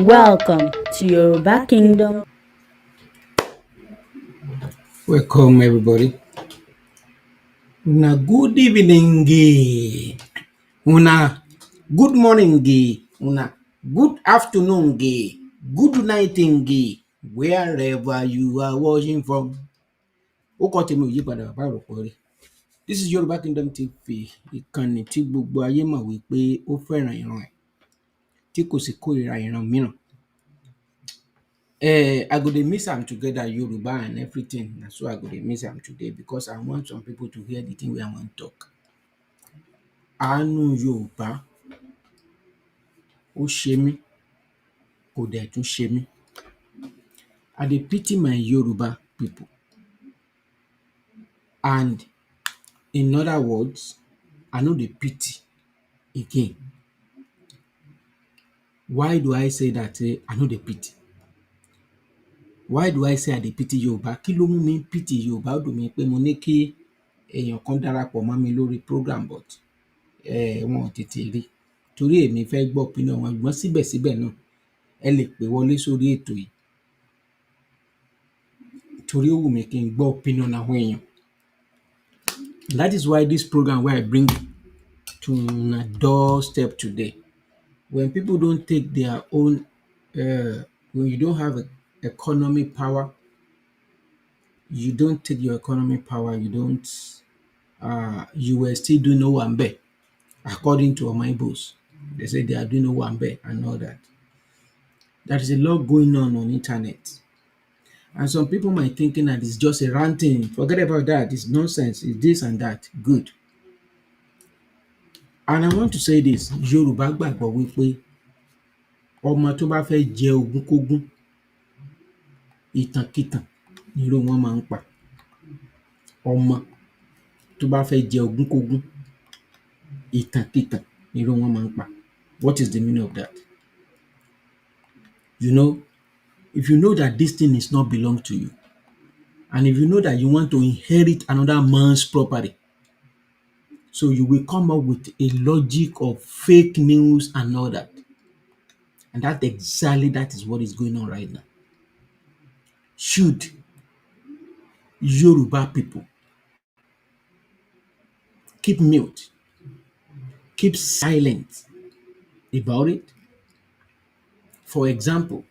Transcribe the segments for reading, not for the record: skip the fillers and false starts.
Welcome to Yoruba Kingdom. Welcome, everybody. Una good evening, una good morning, una good afternoon, good night, wherever you are watching from. Ó kọ́ tèmi ò yí padà bàbá àròpọ̀ rí. This is Yoruba Kingdom TV, ìkànnì tí gbogbo ayé mọ̀ wípé ó fẹ́ràn ìran ẹ̀, tí kò sì kórìíra ìran mìíràn. I go dey mix am together, Yoruba and everything. Na so I go dey mix am today because I want some people to hear the thing wey I wan talk. Àánú Yorùbá ó ṣe mí, kò dẹ̀ tún ṣe mí. I dey pity my Yoruba people, and in other words, I no dey pity again. Why do I say that I no dey pity? Why do I say I dey pity Yorùbá? Kí ló mú mi pity Yorùbá? Ó dùn mí pé mo ní kí èèyàn kan darapọ̀ mọ́ mi lórí program but wọn ò tètè rí, torí èmi fẹ́ gbọ́ opinion wọn, ṣùgbọ́n síbẹ̀síbẹ̀ náà ẹ lè pè wọlé sórí ètò yìí torí ó wù mí kí n gbọ́ opinion àwọn èèyàn. That is why this program wey I bring to una doorstep today, when people don't take their own, when you don't have economic power, you don't take your economic power, you were still doing owambe, according to my IGBOS. They say they are doing owambe and all that. There is a lot going on internet. And some people might thinking that it's just a ranting. Forget about that. It's nonsense. It's this and that. Good. And I want to say this. Yorùbá gbàgbọ́ wípé ọmọ tó bá fẹ́ jẹ ogúnkógún, ìtànkìtàn nírú wọn máa ń pa. Ọmọ tó bá fẹ́ jẹ ogúnkógún, ìtànkìtàn nírú wọn máa ń pa. What is the meaning of that? You know, if you know that this thing is not belong to you, and if you know that you want to inherit another man's property, so you will come up with a logic of fake news and all that. And that is what is going on right now. Should Yoruba people keep mute, keep silent about it? For example,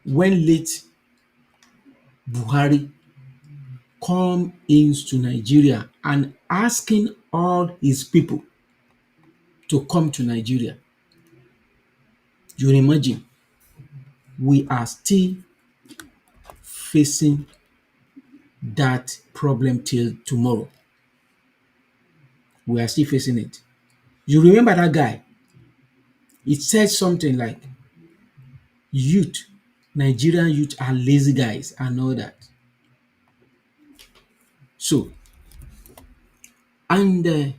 when late Buhari come into Nigeria and asking all his people to come to Nigeria, you imagine we are still facing that problem till tomorrow. We are still facing it. You remember that guy? It said something like, Nigerian youth are lazy guys and all that. So, and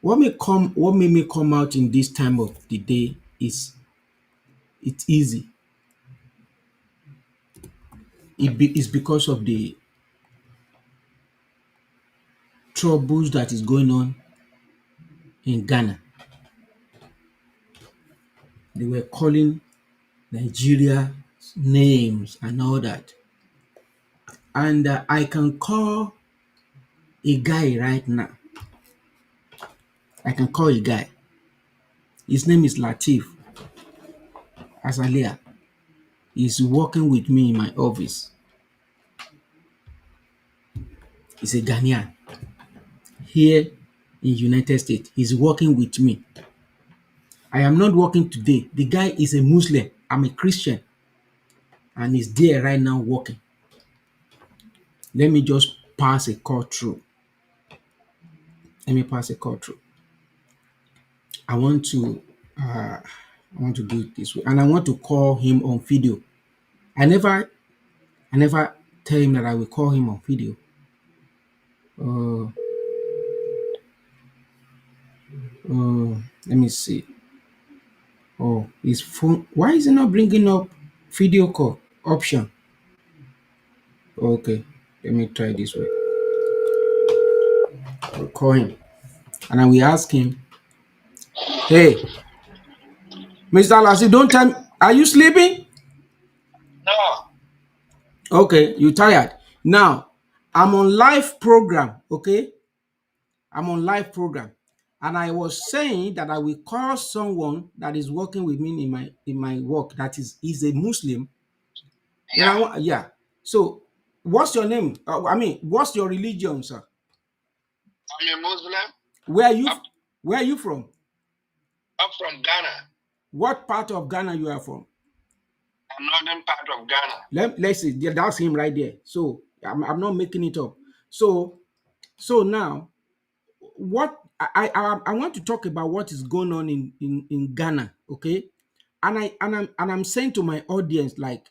what made me come out in this time of the day is it's easy. It's because of the troubles that is going on in Ghana. They were calling Nigeria names and all that. And I can call a guy right now. I can call a guy. His name is Latif Azalia. He's working with me in my office. He's a Ghanaian here in United States. He's working with me. I am not working today. The guy is a Muslim. I'm a Christian. And he's there right now working. Let me just pass a call through. Let me pass a call through. I want to do it this way. And I want to call him on video. I never tell him that I will call him on video. Let me see. Oh, his phone. Why is it not bringing up video call option? Okay, let me try this way. I'll call him and I will ask him, hey, Mr. Lassie, don't tell me. Are you sleeping? No. Okay, you tired. Now, I'm on live program, okay? I'm on live program. And I was saying that I will call someone that is working with me in my work that is a Muslim. Then I Yeah. want, yeah. So, what's your name? What's your religion, sir? I'm a Muslim. Where are you I'm, where are you from? I'm from Ghana, What part of Ghana you are from? the northern part of Ghana. Let's see. That's him right there. So I'm not making it up. So now what I want to talk about what is going on in Ghana, okay? And I'm saying to my audience, like,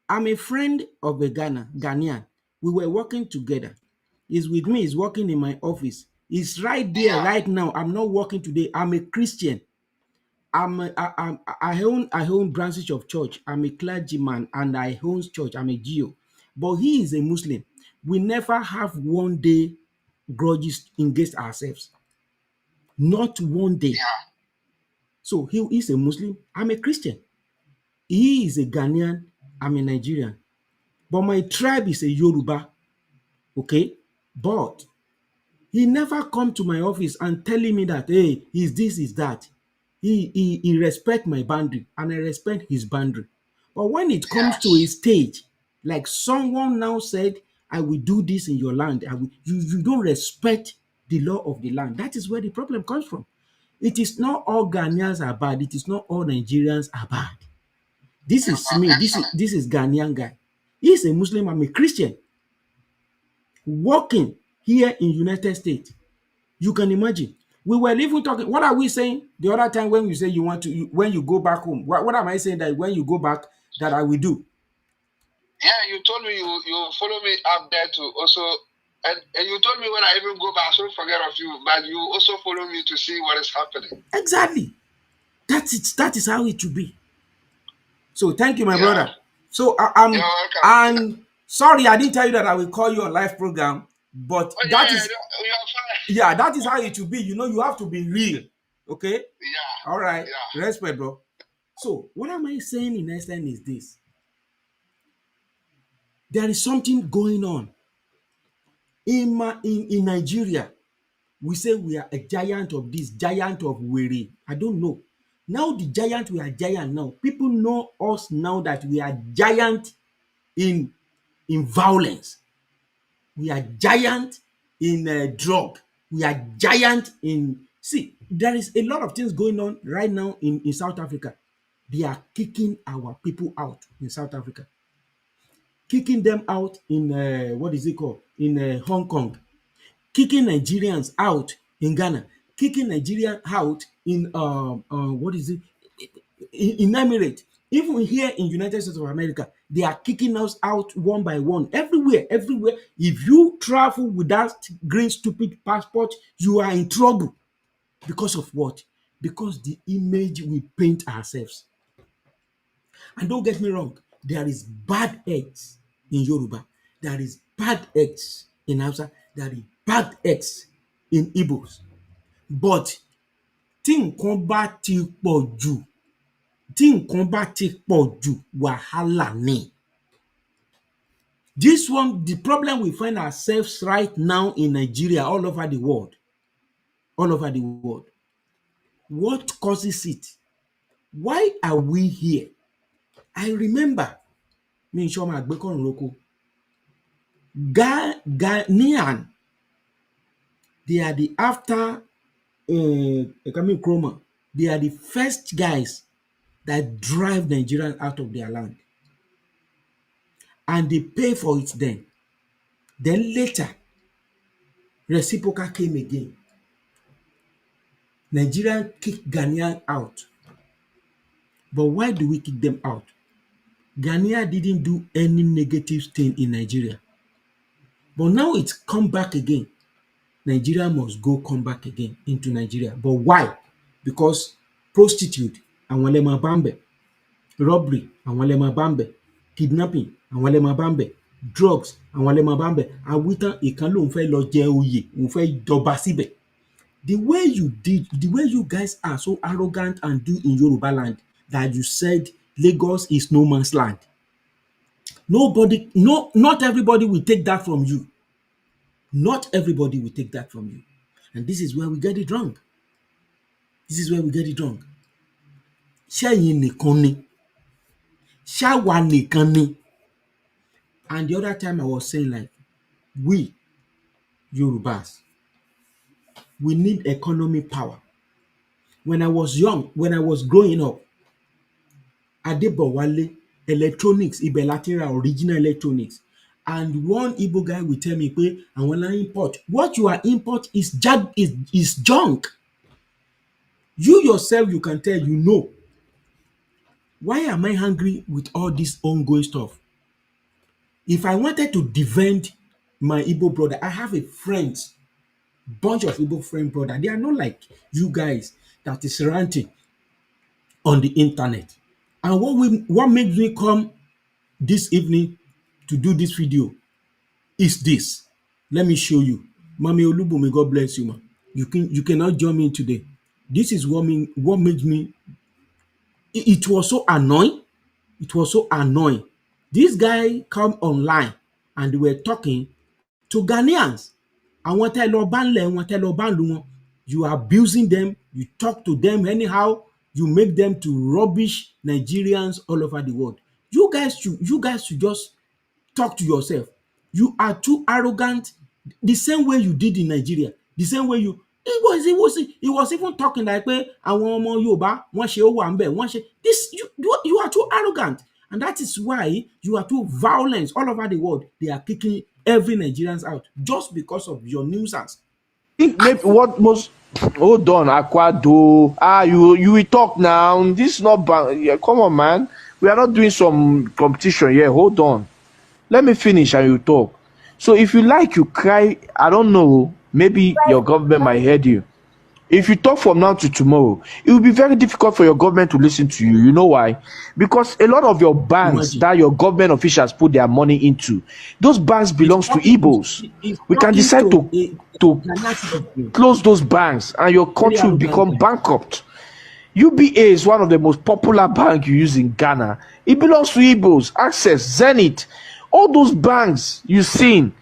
I'm a friend of a Ghanaian. We were working together. He's with me, he's working in my office. He's right there Yeah. right now. I'm not working today. I'm a Christian. I own branches of church. I'm a clergyman and I own church. I'm a GO. But he is a Muslim. We never have one day grudges against ourselves. Not one day. Yeah. So he is a Muslim. I'm a Christian. He is a Ghanaian. I'm a Nigerian. But my tribe is a Yoruba. Okay? But he never come to my office and telling me that, hey, is this, is that. He respect my boundary and I respect his boundary. But when it comes to a Yes. stage, like someone now said, I will do this in your land, you don't respect the law of the land. That is where the problem comes from. It is not all Ghanaians are bad. It is not all Nigerians are bad. This is me. Excellent. This is Ghanaian guy. He's a Muslim. I'm a Christian working here in United States. You can imagine. We were even talking. What are we saying the other time when you say you want to when you go back home? What am I saying that when you go back that I will do? Yeah, you told me you follow me up there to also, and you told me when I even go back, I shouldn't forget of you, but you also follow me to see what is happening. Exactly. That's it. That is how it should be. So thank you, my Yeah. brother. So You're I'm welcome. and sorry I didn't tell you that I will call you on live program, but Oh, that yeah, is you're fine. yeah, that is how it should be. You have to be real. Okay. Yeah. All right. Yeah. Respect, bro. So what am I saying in essence is this: there is something going on in Nigeria. We say we are a giant of this, giant of Were. I don't know. Now the giant, we are giant now. People know us now that we are giant in violence. We are giant in drug. We are giant in see. There is a lot of things going on right now in South Africa. They are kicking our people out in South Africa, kicking them out in what is it called in Hong Kong, kicking Nigerians out in Ghana, kicking Nigerians out in what is it in Emirates. Even here in United States of America, they are kicking us out one by one. Everywhere, everywhere. If you travel with that green stupid passport, you are in trouble. Because of what? Because the image we paint ourselves. And don't get me wrong, there is bad eggs in Yoruba, there is bad eggs in Hausa, there is bad eggs in Igbos. But tí nǹkan bá ti pọ̀ jù, tí nǹkan bá ti pọ̀ jù, wàhálà ni. This one, the problem we find ourselves right now in Nigeria, all over the world. What causes it? Why are we here? I remember, mi ò ṣọmọ àgbékọ̀rùn roko, Ghanaian, they are the after Kwame Nkrumah, they are the first guys that drive Nigerians out of their land. And they pay for it then. Then later, reciprocal came again. Nigeria kicked Ghanaian out. But why do we kick them out? Ghanaian didn't do any negative thing in Nigeria. But now it's come back again. Nigeria must come back again into Nigeria. But why? Because prostitute, àwọn lẹ máa bá ń bẹ̀. Robbery, àwọn lẹ máa bá ń bẹ̀. Kidnapping, àwọn lẹ máa bá ń bẹ̀. Drugs, àwọn lẹ máa bá ń bẹ̀. Àwítán ìkan lòun fẹ́ lọ jẹ oyè, òun fẹ́ jọba síbẹ̀. The way you guys are so arrogant and do in Yoruba land, that you said Lagos is no man's land. Nobody, no, not everybody will take that from you. Not everybody will take that from you. And this is where we get it wrong. This is where we get it wrong. Ṣẹ́yìn nìkan ni, ṣáwa nìkan ni. And the other time I was saying like, we Yorubas, we need economy power. When I was young, when I was growing up, Adebowale electronics, ibẹ̀ láti ra original electronics. And one Igbo guy will tell me pé àwọn la import. What you are import is junk. You yourself, you can tell, you know. Why am I hungry with all this ongoing stuff? If I wanted to defend my Igbo brother, I have a bunch of Igbo friend brother. They are not like you guys that is ranting on the internet. And what makes me come this evening to do this video is this. Let me show you. Mami Olubu, may God bless you, man. You cannot join me today. This is what makes me. It was so annoying. It was so annoying. This guy come online and they were talking to Ghanaians. Àwọn tẹ́ lọ bá ńlẹ̀ wọn, tẹ́ lọ bá ìlú wọn. You are abusing them. You talk to them anyhow. You make them to rubbish Nigerians all over the world. You guys should just talk to yourself. You are too arrogant. The same way you did in Nigeria. The same way you. He was even talking like pé àwọn ọmọ Yorùbá wọ́n ṣe ó wà ńbẹ̀ wọ́n ṣe this you are too arrogant, and that is why you are too violent all over the world. They are kicking every Nigerians out just because of your nuisance. Think maybe what most hold on, Aquado. You will talk now. This is not yeah, come on, man. We are not doing some competition here. Hold on. Let me finish and you talk. So if you like, you cry. I don't know. Maybe your government might hear you. If you talk from now to tomorrow, it will be very difficult for your government to listen to you. You know why? Because a lot of your banks that your government officials put their money into, those banks belongs to Igbos. We can decide to close those banks and your country will become bankrupt. UBA is one of the most popular banks you use in Ghana. It belongs to Igbos. Access, Zenith, all those banks you've seen.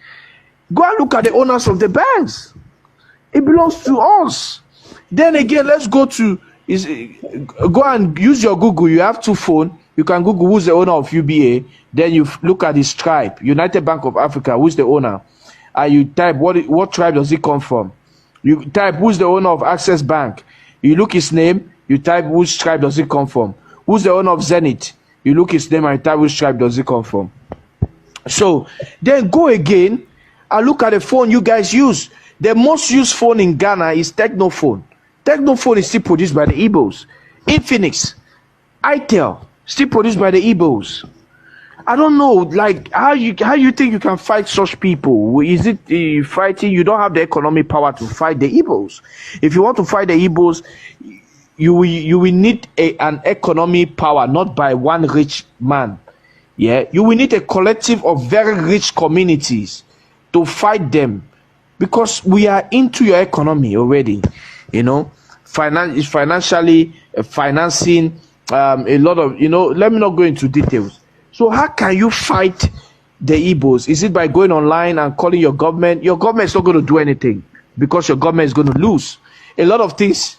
Go and look at the owners of the banks. It belongs to us. Then again, let's go and use your Google. You have two phones. You can Google who's the owner of UBA. Then you look at his tribe, United Bank of Africa, who's the owner. And you type what tribe does it come from. You type who's the owner of Access Bank. You look his name. You type which tribe does it come from. Who's the owner of Zenith. You look his name and you type which tribe does it come from. So then go again and look at the phone you guys use. The most used phone in Ghana is Technophone. Technophone is still produced by the Igbos. Infinix, Itel, still produced by the Igbos. I don't know, like how you think you can fight such people? Is it fighting? You don't have the economic power to fight the Igbos. If you want to fight the Igbos, you will need an economic power, not by one rich man. Yeah, you will need a collective of very rich communities to fight them. Because we are into your economy already, you know, financially financing a lot of, you know, let me not go into details. So how can you fight the Igbos? Is it by going online and calling your government? Your government is not going to do anything because your government is going to lose. A lot of things,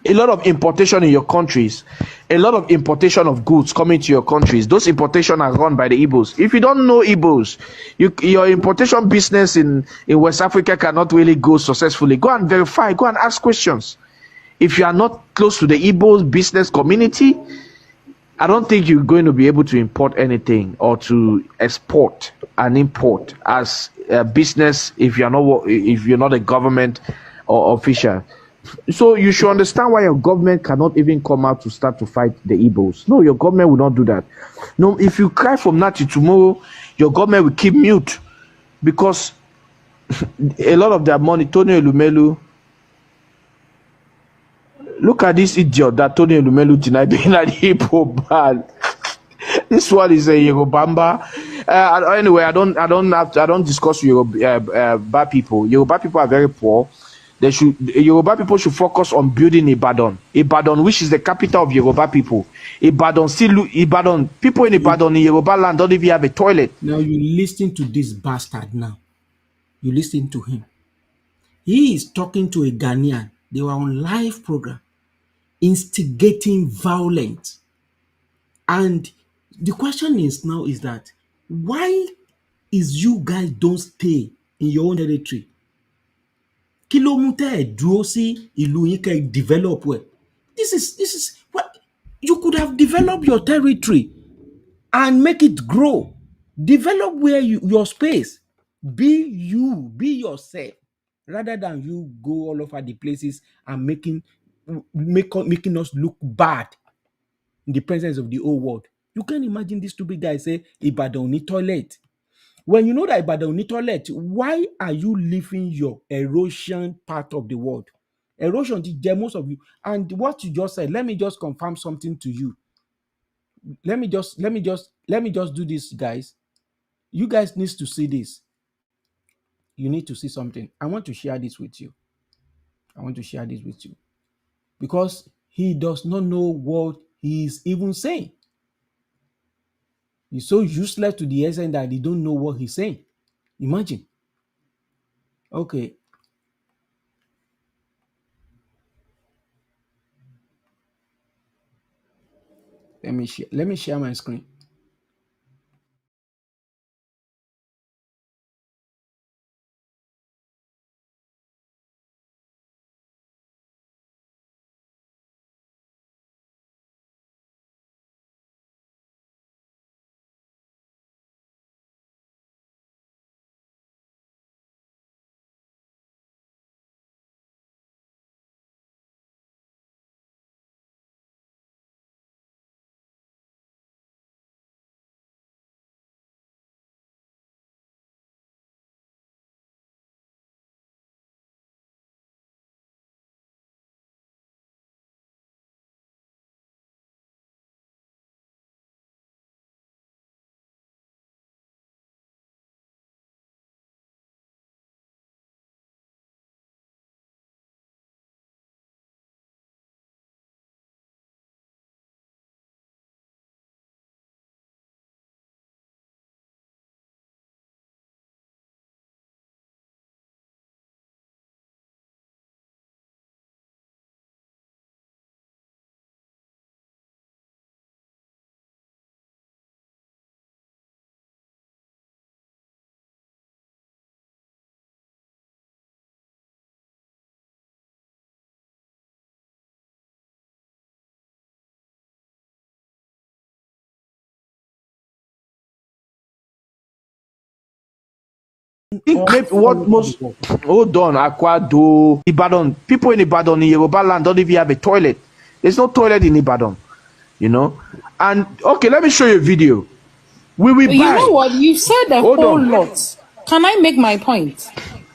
a lot of importation in your countries, a lot of importation of goods coming to your countries. Those importations are run by the Igbos. If you don't know Igbos, your importation business in West Africa cannot really go successfully. Go and verify, go and ask questions. If you are not close to the Igbos business community, I don't think you're going to be able to import anything or to export and import as a business if you're not a government or official. So you should understand why your government cannot even come out to start to fight the Igbos. No, your government will not do that. No, if you cry from now to tomorrow, your government will keep mute because a lot of their money, Tony Elumelu, look at this idiot that Tony Elumelu denied being an Igbo man. This one is a Yorubamba. Anyway, I don't discuss Yoruba people. Yoruba people are very poor. Yoruba people should focus on building Ibadan, which is the capital of Yoruba people. Ibadan, people in Ibadan in Yorubaland don't even have a toilet. Now you listen to this bastard now. You listen to him. He is talking to a Ghanaian. They were on live program, instigating violence. And the question is now is that why is you guys don't stay in your own territory? Kí ló mú tẹ́ ẹ̀ dúró sí ìlú yín kẹ́ ẹ develop ẹ̀? This is what you could have developed your territory and make it grow. Develop where your space. Be you, be yourself, rather than you go all over the places and making us look bad in the presence of the whole world. You can imagine this stupid guy say Ibadan need toilet. When you know that Ibadan need toilet, why are you leaving your erosion part of the world? Erosion is most of you. And what you just said, let me just confirm something to you. Let me just do this, guys. You guys need to see this. You need to see something. I want to share this with you. Because he does not know what he is even saying. He's so useless to the extent that he don't know what he's saying. Imagine. Okay. Let me share my screen. Think maybe what most hold on, Akwado, Ibadan, people in Ibadan in Yorubaland don't even have a toilet. There's no toilet in Ibadan, you know. And okay, let me show you a video. We will You buy. know what? You said a Hold whole on. lot. Can I make my point?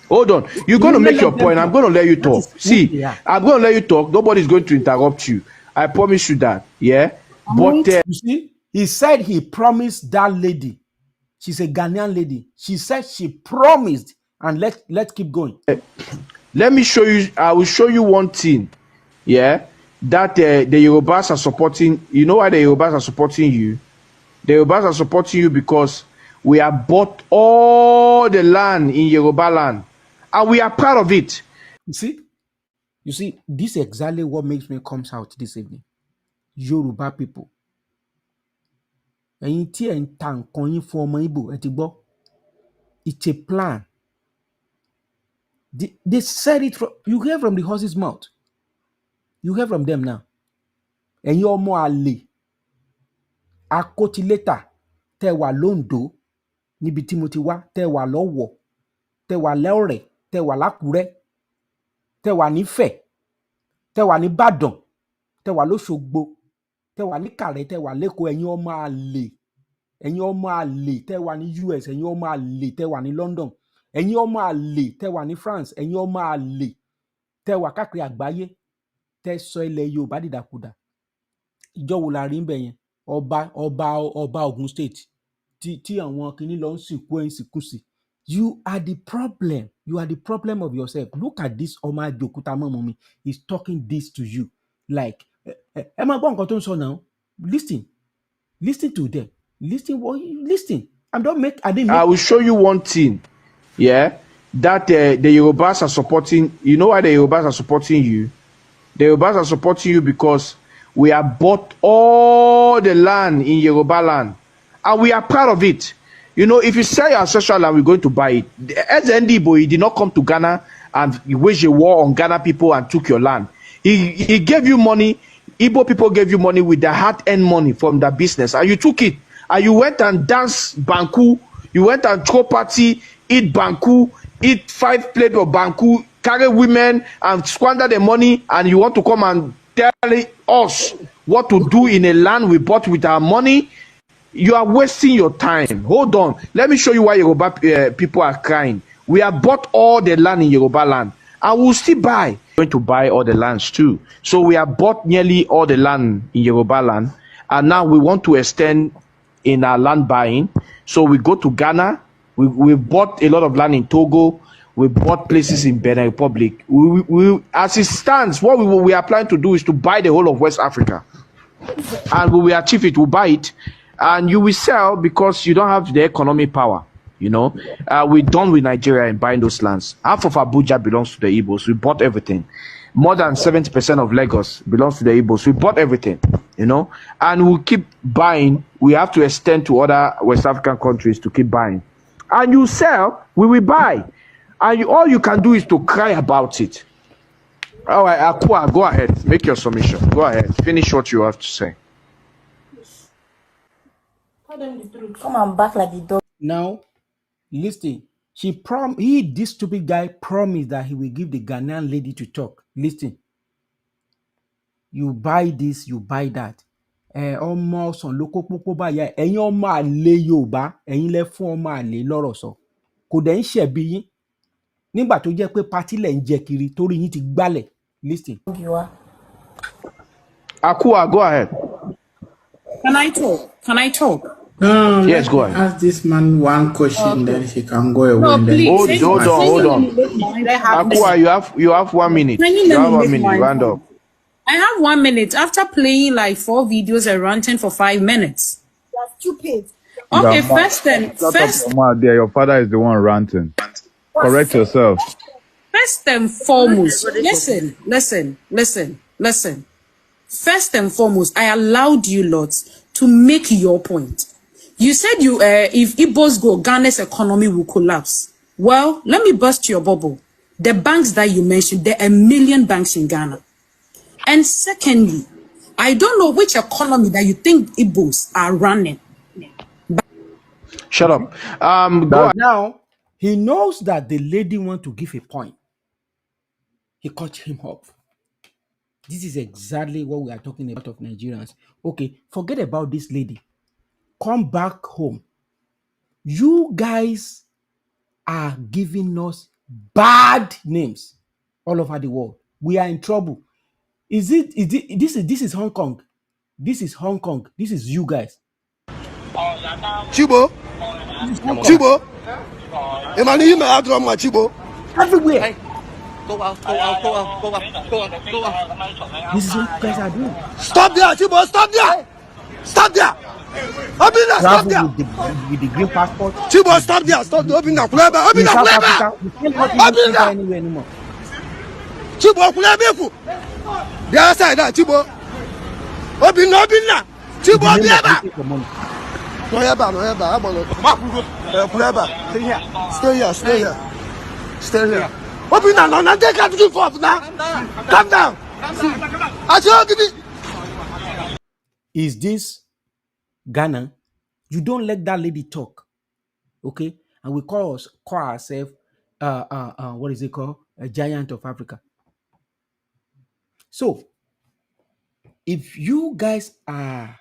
Hold on. You're going to make your point. I'm going to let you talk. That is who See, they are. I'm going to let you talk. Nobody's going to interrupt you. I promise you that. Yeah. But You see, he said he promised that lady. She's a Ghanaian lady. She said she promised, and let's keep going. let me show you. I will show you one thing. Yeah. That the Yorubas are supporting. You know why the Yorubas are supporting you? The Yorubas are supporting you because we have bought all the land in Yorubaland, and we are proud of it. You see, this is exactly what makes me comes out this evening. Yoruba people. Ẹ̀yin tí ẹ̀ ń ta nǹkan yín fún ọmọ Igbo, ẹ ti gbọ́. It's a plan. They said it from, you hear from the horse's mouth. You hear from them now. Ẹ̀yin ọmọ àlè, akótilétà, tẹ́ wà lóńdó, níbi tí mo ti wá, tẹ́ wà lọ́wọ̀, tẹ́ wà lẹ́ọ̀rẹ̀, tẹ́ wà lákùrẹ́, tẹ́ wà nífẹ̀, tẹ́ wà níbàdàn, tẹ́ wà lóṣogbo, tẹ́ wà níkàrẹ́, tẹ́ wà lẹ́kọ̀ọ́, ẹ̀yin ọmọ àlè. Ẹ̀yin ọmọ àlè tẹ́ wà ní US, ẹ̀yin ọmọ àlè tẹ́ wà ní London, ẹ̀yin ọmọ àlè tẹ́ wà ní France, ẹ̀yin ọmọ àlè tẹ́ wà káàkiri àgbáyé, tẹ́ sọ ilẹ̀ Yorùbá dìdàkudà. Ìjọ wo la rí ń bẹ̀ yẹn? Ọba Ogun State tí àwọn kinní lọ ń sìnkú ẹ̀ ń sìnkú sí. You are the problem. You are the problem of yourself. Look at this Omar Jokutama mommy. He's talking this to you. Like, Emma Bongoton now. Listen. Listen to them. Listen. I didn't I make will show you one thing. Yeah, that the Yorubas are supporting. You know why the Yorubas are supporting you? The Yorubas are supporting you because we have bought all the land in Yorubaland, and we are proud of it. You know, if you sell your ancestral land, we're going to buy it. As Ndibo, he did not come to Ghana and he waged a war on Ghana people and took your land. He gave you money. Igbo people gave you money with their hard-earned money from their business, and you took it. And you went and danced Banku. You went and throw party, eat Banku, eat 5 plates of Banku, carry women and squander the money, and you want to come and tell us what to do in a land we bought with our money? You are wasting your time. Hold on. Let me show you why Yoruba people are crying. We have bought all the land in Yorubaland, and we'll still buy. We're going to buy all the lands too. So we have bought nearly all the land in Yorubaland, and now we want to extend in our land buying. So we go to Ghana. We bought a lot of land in Togo. We bought places in Benin Republic. As it stands, what we are planning to do is to buy the whole of West Africa, and we will achieve it. We'll buy it, and you will sell because you don't have the economic power. You know, we're done with Nigeria in buying those lands. Half of Abuja belongs to the Igbos. We bought everything. More than 70% of Lagos belongs to the Igbos. We bought everything, you know, and we'll keep buying. We have to extend to other West African countries to keep buying. And you sell, we will buy. And all you can do is to cry about it. All right, Akua, go ahead. Make your submission. Go ahead. Finish what you have to say. Come and back like the dog. now. Listen. This stupid guy promised that he will give the Ghanaian lady to talk. Listen. You buy this, you buy that. Ọmọ ọsàn ló kó pópó báyà ẹ̀yin ọmọ àlè Yorùbá ẹ̀yin lẹ fún ọmọ àlè lọ́rọ̀ sọ kò dẹ̀ ń ṣẹ̀bi yín nígbà tó jẹ́ pé patí lẹ̀ ń jẹ kiri torí yín ti gbálẹ̀. Listen. You are. Akua, go ahead. Can I talk? Can I talk? No, Yes, let go me ahead. ask this man one question, then he can go away. No, and then please. Hold on. Akua, you have 1 minute. Can you You let have me 1 make minute. my Round up. point? I have 1 minute after playing like 4 videos and ranting for 5 minutes. You are stupid. Okay, Your first and shut up, your mouth there. Your father is the one ranting. Correct yourself. First and foremost, listen. First and foremost, I allowed you lots to make your point. You said if Igbos go, Ghana's economy will collapse. Well, let me burst your bubble. The banks that you mentioned, there are 1 million banks in Ghana. And secondly, I don't know which economy that you think Igbos are running. Shut up. Go ahead. Now, he knows that the lady want to give a point. He cut him off. This is exactly what we are talking about of Nigerians. Okay, forget about this lady. Come back home. You guys are giving us bad names all over the world. We are in trouble. This is Hong Kong. This is Hong Kong. This is you guys. Chibo, This is Hong Kong. Chibo, Emmanuel, you may have drum my Chibo. Everywhere. Go out. This is what you guys are doing. Stop there, Chibo, stop there. Stop there. Obina, stop Travel there. with the green passport. Chibo, stop there. Stop the Obina, Kuleba, In Obina, South Kuleba. Africa, you cannot even enter Obina, anywhere anymore. Chibo, Kuleba. The other side, Chibo. Obina, Chibo, In the name of Kuleba. making your money. No, I'm on Kuleba. Stay here. Obina, no, they can't give up now. Calm down. I told you. Is this Ghana? You don't let that lady talk, okay? And we call ourselves, what is it called? A giant of Africa. So, if you guys are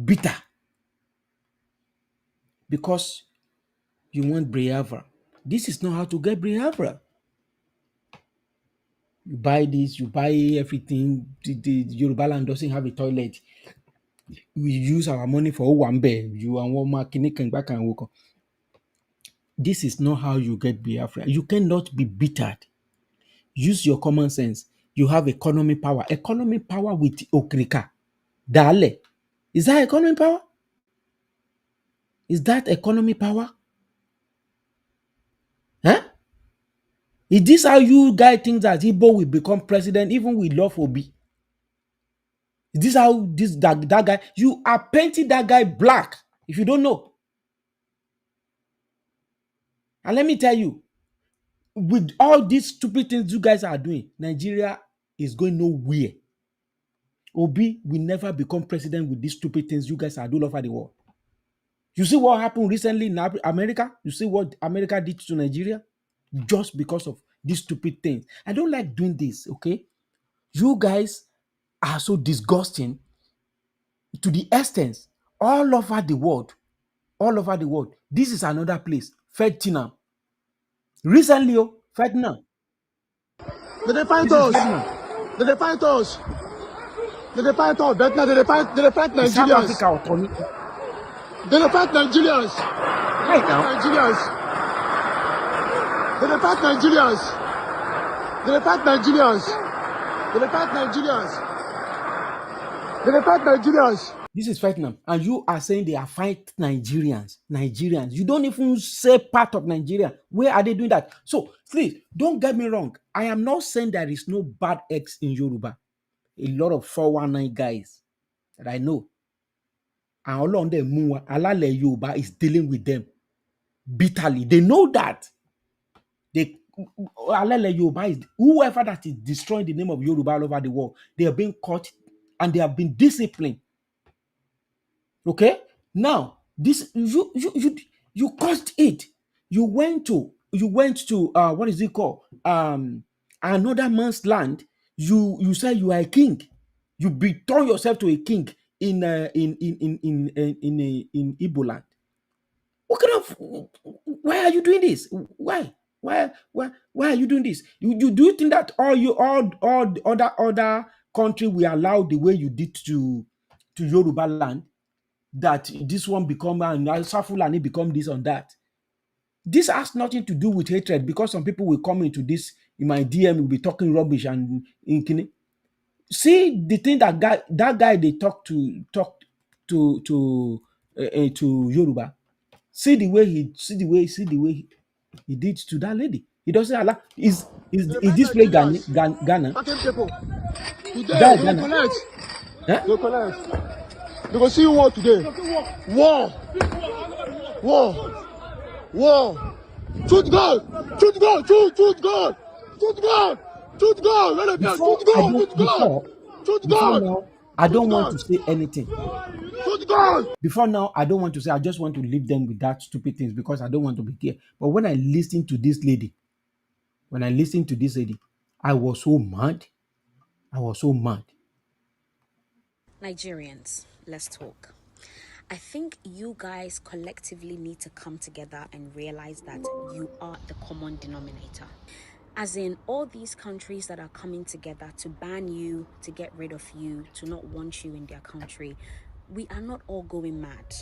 bitter because you want Briavra, this is not how to get Briavra. You buy this, you buy everything. The Yorubaland doesn't have a toilet. We use our money for Owambe. You and Woma Kinikan back and work. This is not how you get Biafra. You cannot be bittered. Use your common sense. You have economic power. Economic power with Okrika. Dale. Is that economic power? Is that economic power? Huh? Is this how you guys think that Igbo will become president even with love Obi? Is this how that guy, you are painting that guy black if you don't know? And let me tell you, with all these stupid things you guys are doing, Nigeria is going nowhere. Obi will never become president with these stupid things you guys are doing all over the world. You see what happened recently in America? You see what America did to Nigeria? Just because of these stupid things. I don't like doing this, okay? You guys are so disgusting to the extent all over the world. All over the world. This is another place, Vietnam. Recently, Vietnam. They fight This is us. Vietnam. They fight us. They fight us. Vietnam, they fight It's South Nigerians. Africa or Tony. They fight Nigerians. Right now, Nigerians. They fight Nigerians. They fight Nigerians. They fight Nigerians. They fight Nigerians. this is Vietnam, and you are saying they are fight Nigerians. Nigerians. You don't even say part of Nigeria. Where are they doing that? So, please, don't get me wrong. I am not saying there is no bad eggs in Yoruba. A lot of 419 guys that I know. And all on them, Alale Yoruba is dealing with them bitterly. They know that. They Alale Yoruba is whoever that is destroying the name of Yoruba all over the world. They are being caught and they have been disciplined. Okay, now this you caused it. You went to what is it called? Another man's land. You say you are a king. You return yourself to a king in Igbo land. What kind of, why are you doing this? Why are you doing this? You do you think that all the other country will allow the way you did to Yoruba land, that this one become and Fulani become this and that? This has nothing to do with hatred, because some people will come into this in my DM, will be talking rubbish and see the thing that guy they talk to Yoruba. See the way he did to that lady. He doesn't allow. Is They fight this play Nigerians. Ghana? Fucking people. Today, That they will Ghana? collect. Huh? They will collect. They will see war today. War. War. War. Shoot God. Shoot God. Shoot God. Shoot God. Shoot God. Let it be. Before Shoot I God. don't Shoot God. Shoot before God. now, I Shoot don't want God. to say anything. Shoot God. Before now, I don't want to say. I just want to leave them with that stupid things because I don't want to be here. But when I listen to this lady, I was so mad. I was so mad. Nigerians, let's talk. I think you guys collectively need to come together and realize that you are the common denominator. As in, all these countries that are coming together to ban you, to get rid of you, to not want you in their country, we are not all going mad.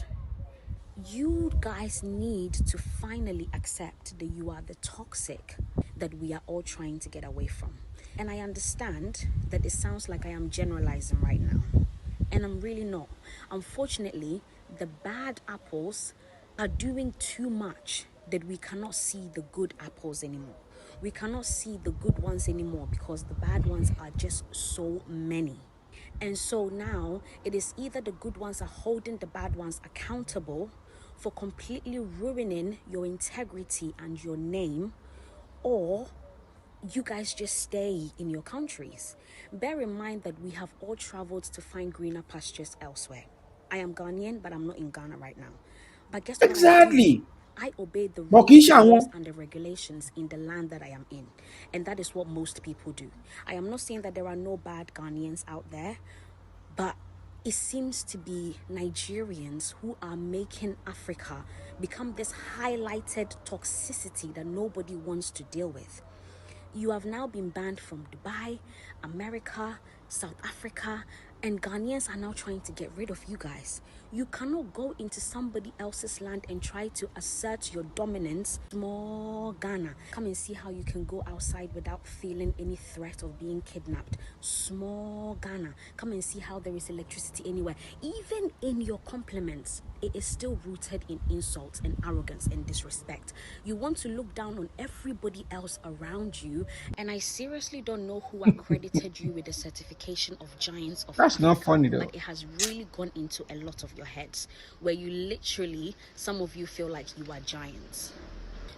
You guys need to finally accept that you are the toxic that we are all trying to get away from. And I understand that it sounds like I am generalizing right now. And I'm really not. Unfortunately, the bad apples are doing too much that we cannot see the good apples anymore. We cannot see the good ones anymore because the bad ones are just so many. And so now it is either the good ones are holding the bad ones accountable for completely ruining your integrity and your name, or you guys just stay in your countries. Bear in mind that we have all traveled to find greener pastures elsewhere. I am Ghanaian, but I'm not in Ghana right now. But guess what I do? Exactly. I obey the But rules, the Kisha laws, won. and the regulations in the land that I am in. And that is what most people do. I am not saying that there are no bad Ghanaians out there, but it seems to be Nigerians who are making Africa become this highlighted toxicity that nobody wants to deal with. You have now been banned from Dubai, America, South Africa, and Ghanaians are now trying to get rid of you guys. You cannot go into somebody else's land and try to assert your dominance. Small Ghana, come and see how you can go outside without feeling any threat of being kidnapped. Small Ghana, come and see how there is electricity anywhere. Even in your compliments, it is still rooted in insults and arrogance and disrespect. You want to look down on everybody else around you, and I seriously don't know who accredited you with the certification of giants of That's not Africa, funny though. but it has really gone into a lot of your heads, where you literally, some of you feel like you are giants.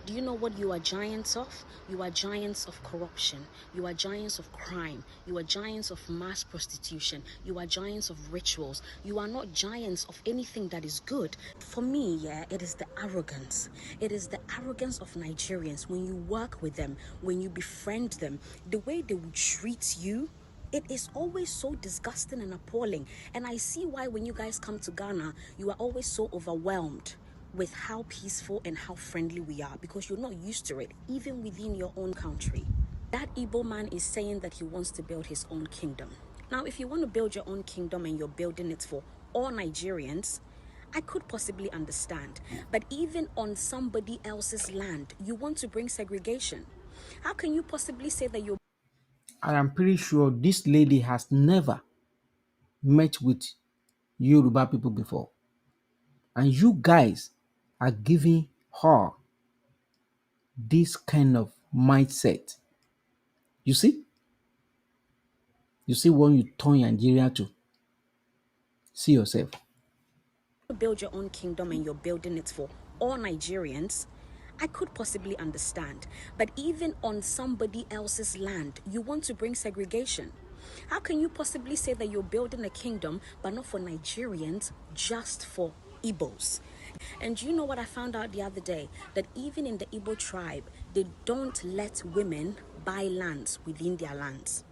Do you know what you are giants of? You are giants of corruption. You are giants of crime. You are giants of mass prostitution. You are giants of rituals. You are not giants of anything that is good. For me, yeah, it is the arrogance. It is the arrogance of Nigerians when you work with them, when you befriend them, the way they would treat you. It is always so disgusting and appalling. And I see why when you guys come to Ghana, you are always so overwhelmed with how peaceful and how friendly we are, because you're not used to it, even within your own country. That Igbo man is saying that he wants to build his own kingdom. Now, if you want to build your own kingdom and you're building it for all Nigerians, I could possibly understand. But even on somebody else's land, you want to bring segregation. How can you possibly say that you're... I am pretty sure this lady has never met with Yoruba people before. And you guys are giving her this kind of mindset. You see? You see when you turn Nigeria to. See yourself. build your own kingdom and you're building it for all Nigerians, I could possibly understand. But even on somebody else's land, you want to bring segregation. How can you possibly say that you're building a kingdom but not for Nigerians, just for Igbos? And you know what I found out the other day? That even in the Igbo tribe, they don't let women buy lands within their lands.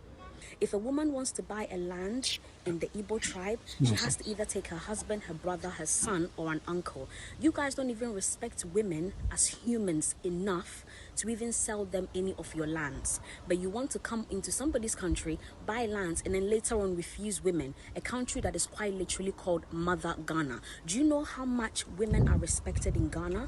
If a woman wants to buy a land in the Igbo tribe, she has to either take her husband, her brother, her son, or an uncle. You guys don't even respect women as humans enough to even sell them any of your lands. But you want to come into somebody's country, buy lands, and then later on refuse women, a country that is quite literally called Mother Ghana. Do you know how much women are respected in Ghana?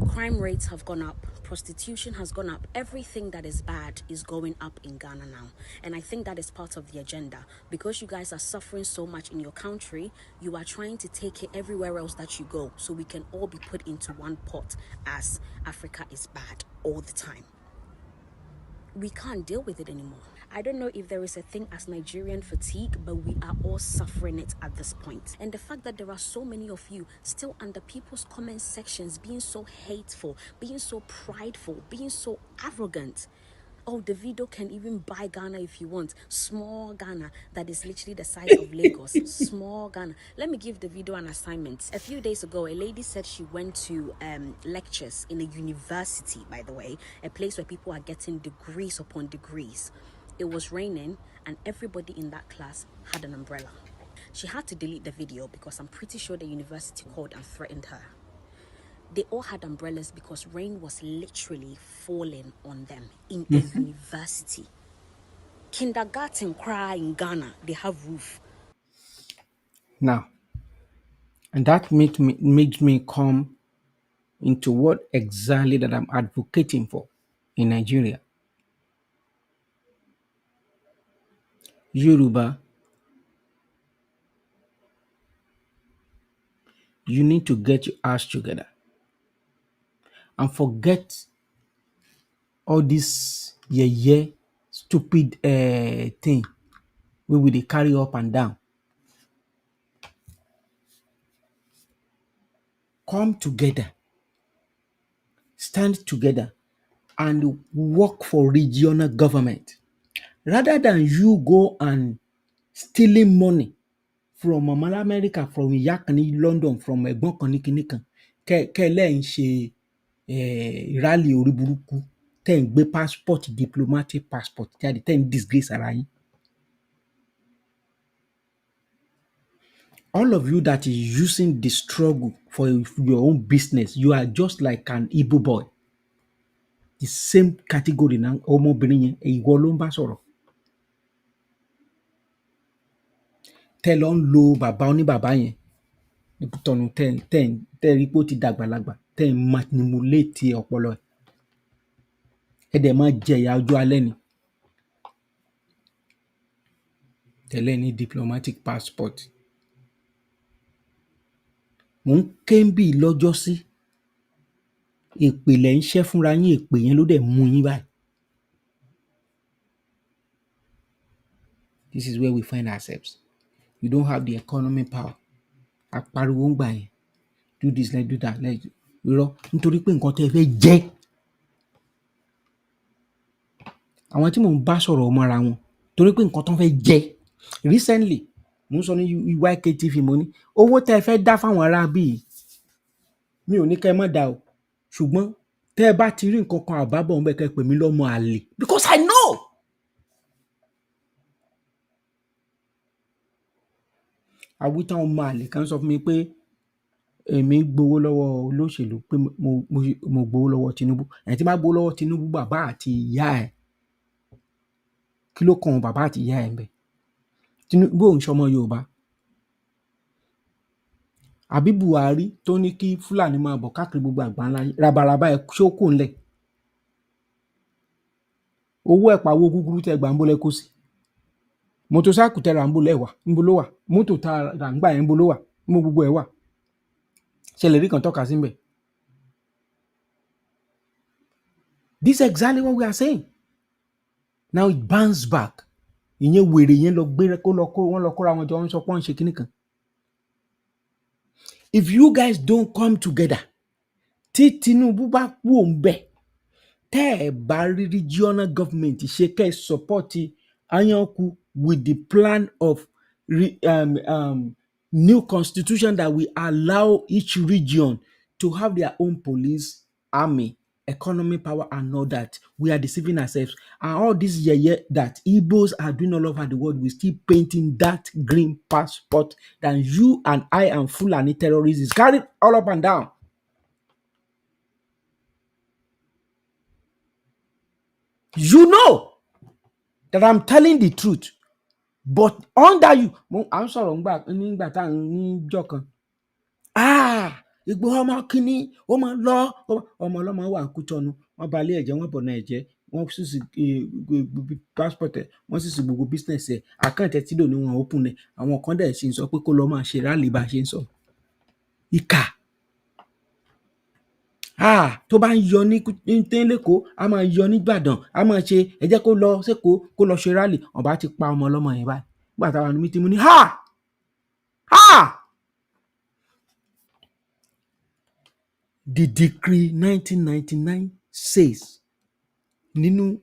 Crime rates have gone up, prostitution has gone up, everything that is bad is going up in Ghana now. And I think that is part of the agenda. Because you guys are suffering so much in your country, you are trying to take it everywhere else that you go, so we can all be put into one pot, as Africa is bad all the time. We can't deal with it anymore. I don't know if there is a thing as Nigerian fatigue, but we are all suffering it at this point. And the fact that there are so many of you still under people's comment sections being so hateful, being so prideful, being so arrogant. Oh, Davido can even buy Ghana if you want. Small Ghana that is literally the size of Lagos. Small Ghana. Let me give Davido an assignment. A few days ago, a lady said she went to lectures in a university, by the way, a place where people are getting degrees upon degrees. It was raining and everybody in that class had an umbrella. She had to delete the video because I'm pretty sure the university called and threatened her. They all had umbrellas because rain was literally falling on them in a university. Kindergarten cry in Ghana, they have roof. Now, and that makes me come into what exactly that I'm advocating for in Nigeria. Yoruba, you need to get your ass together and forget all this stupid thing we will dey carry up and down. Come together, stand together, and work for regional government rather than you go and stealing money from Mama America, from ìyá kan ní London, from ẹ̀gbọ́n kan ní kinní kan, kẹ́ ń ṣe rally orí burúkú, tẹ́ ń gbé passport, diplomatic passport jáde, tẹ́ ń disgrace ara yín. All of you that is using the struggle for your own business, you are just like an Igbo boy. The same category náà ọmọbìnrin yẹn ìwọ ló ń bá sọ̀rọ̀. tẹ́ lọ ń lo bàbá oníbàbá yẹn ní Kútọ̀nù tẹ́ rí pé ó ti dàgbàlagbà tẹ́ ń manipulate ọpọlọ ẹ̀. Ẹ dẹ̀ máa jẹ̀yà ọjọ́ alẹ́ ni. Tẹ́lẹ̀ ní diplomatic passport. Mò ń ké ń bì lọ́jọ́sí. Èpè lẹ̀ ń ṣẹ́ fúnra yín, èpè yẹn ló dẹ̀ mú yín báyìí. This is where we find ourselves. You don't have the economic power. Apariwo ń gbà yẹn. Do this, let's do that, let's irọ́ nítorí pé nǹkan tẹ́ ẹ fẹ́ jẹ́. Àwọn tí mò ń bá sọ̀rọ̀ mọ́ra wọn torí pé nǹkan tó ń fẹ́ jẹ́. Recently, mo ń sọ ní YKTV mo ní owó tẹ́ ẹ fẹ́ dá fáwọn ará bíi mi ò ní kẹ́ ẹ má dá o ṣùgbọ́n tẹ́ ẹ bá ti rí nǹkan kan àbábọ̀ ń bẹ̀ kẹ́ ẹ pè mí lọ́mọ àlè because I know. Àwítán ọmọ àlè kan sọ fún mi pé èmi gbowó lọ́wọ́ olóṣèlú pé mo gbowó lọ́wọ́ Tinubu. Ẹni tí bá gbowó lọ́wọ́ Tinubu bàbá àti ìyá ẹ̀ kí ló kan bàbá àti ìyá ẹ̀ ń bẹ̀? Tinubu ò ń ṣọmọ Yorùbá. Àbí Buhari tó ní kí Fúlàní máa bọ̀ káàkiri gbogbo àgbáńlá rabaraba ẹ̀ ṣó kò ńlẹ̀. Owó ẹ̀pà owó gúgúrú tẹ́ gbà ń bó lẹ kó sí. Mọ́tòsáàkù tẹ́ ra ń bó lẹ̀ wà ń bó ló wà. Mọ́tò tá ra ń gbà yẹn ń bó ló wà ń bó gbogbo ẹ̀ wà. Ṣé lè rí kan tọ́ka sí ń bẹ̀? This is exactly what we are saying. Now it bounce back. Ìyẹn wèrè yẹn lọ gbé wọ́n lọ kóra wọn jọ wọ́n sọ pé wọ́n ṣe kíní kan. If you guys don't come together, tí Tinubu bá kú òun bẹ̀, tẹ́ ẹ̀ bá rí regional government ṣe kẹ́ ẹ̀ support Anyanku with the plan of new constitution that will allow each region to have their own police, army, economic power and all that. We are deceiving ourselves. And all this yeye that Igbos are doing all over the world, we still painting that green passport that you and I and Fulani terrorists is carried all up and down. You know that I'm telling the truth. But under you, I'm sorry, nígbà tá níjọ́ kan. Ìgbòho ọmọ kínní, ó máa lọ, ọmọ ọlọ́mọ wà ń Kútọ̀nù, wọ́n balẹ̀ ẹ̀jẹ̀, wọ́n bọ̀nà ẹ̀jẹ̀, wọ́n sì sì passport ẹ̀, wọ́n sì sì gbogbo business ẹ̀, account ẹ̀ tí lò ní wọn open ẹ̀, àwọn kan dẹ̀ sì ń sọ pé kó lọ máa ṣe rally bá a ṣe ń sọ. Ìkà. Tó bá ń yọ ní lẹ́kọ̀ọ́, a máa yọ ní Ìbàdàn, a máa ṣe ẹ jẹ́ kó lọ sẹ́kọ̀ọ́ kó lọ ṣe rally, wọ́n bá ti pa ọmọ ọlọ́mọ yẹn báyìí. Nígbà táwọn mi ti mú ní The decree 1999 says nínú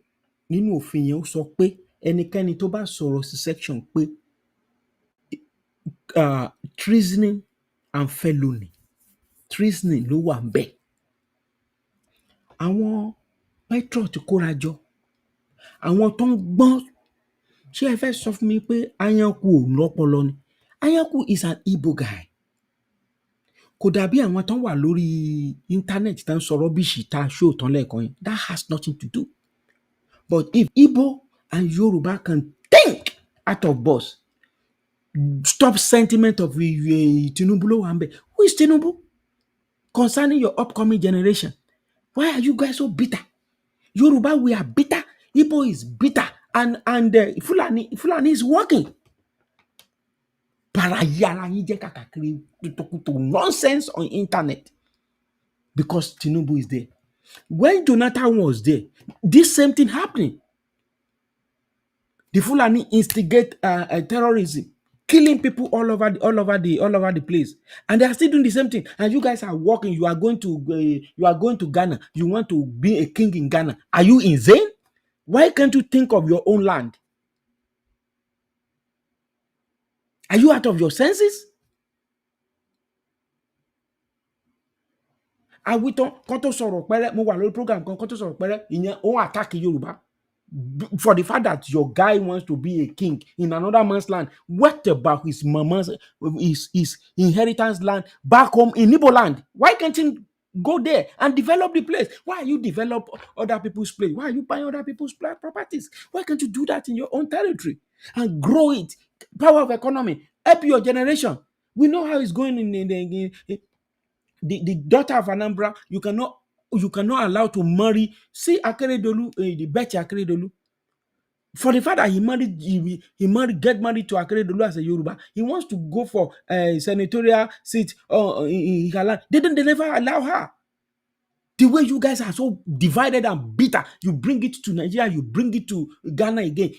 òfin yẹn ó sọ pé ẹnikẹ́ni tó bá sọ̀rọ̀ sí section pé treasoning and felony, treasoning ló wà ń bẹ̀. Àwọn patriot kóra jọ, àwọn tó ń gbọ́n, ṣé ẹ fẹ́ sọ fún mi pé Anyanku ò lọ́pọlọ ni? Anyanku is an Igbo guy. Kò dàbí àwọn tó ń wà lórí íńtánẹ́ẹ̀tì tó ń sọ rọ́bìṣì tá a ṣó tán lẹ́ẹ̀kan yẹn. That has nothing to do. But if Igbo and Yoruba can think out of box, stop sentiment of Tinubu ló wà ń bẹ̀. Who is Tinubu? Concerning your upcoming generation. Why are you guys so bitter? Yoruba, we are bitter. Igbo is bitter. And Fulani is working. Nonsense on internet. Because Tinubu is there. When Jonathan was there, this same thing happening. The Fulani instigate terrorism, killing people all over the place, and they are still doing the same thing. And you guys are working. You are going to Ghana. You want to be a king in Ghana. Are you insane? Why can't you think of your own land? Are you out of your senses? Àwítán kan tó sọ̀rọ̀ pẹ́rẹ́, mo wà lórí program kan tó sọ̀rọ̀ pẹ́rẹ́, ìyẹn ó attack Yorùbá for the fact that your guy wants to be a king in another man's land. What about his mama's his inheritance land back home in Igbo land? Why can't he go there and develop the place? Why are you develop other people's place? Why are you buying other people's properties? Why can't you do that in your own territory and grow it? Power of economy. Help your generation. We know how it's going in the daughter of Anambra. You cannot allow to marry. See Akeredolu, the Betty Akeredolu. For the fact that he get married to Akeredolu as a Yoruba, he wants to go for a senatorial seat in Ghana. They never allow her. The way you guys are so divided and bitter, you bring it to Nigeria, you bring it to Ghana again.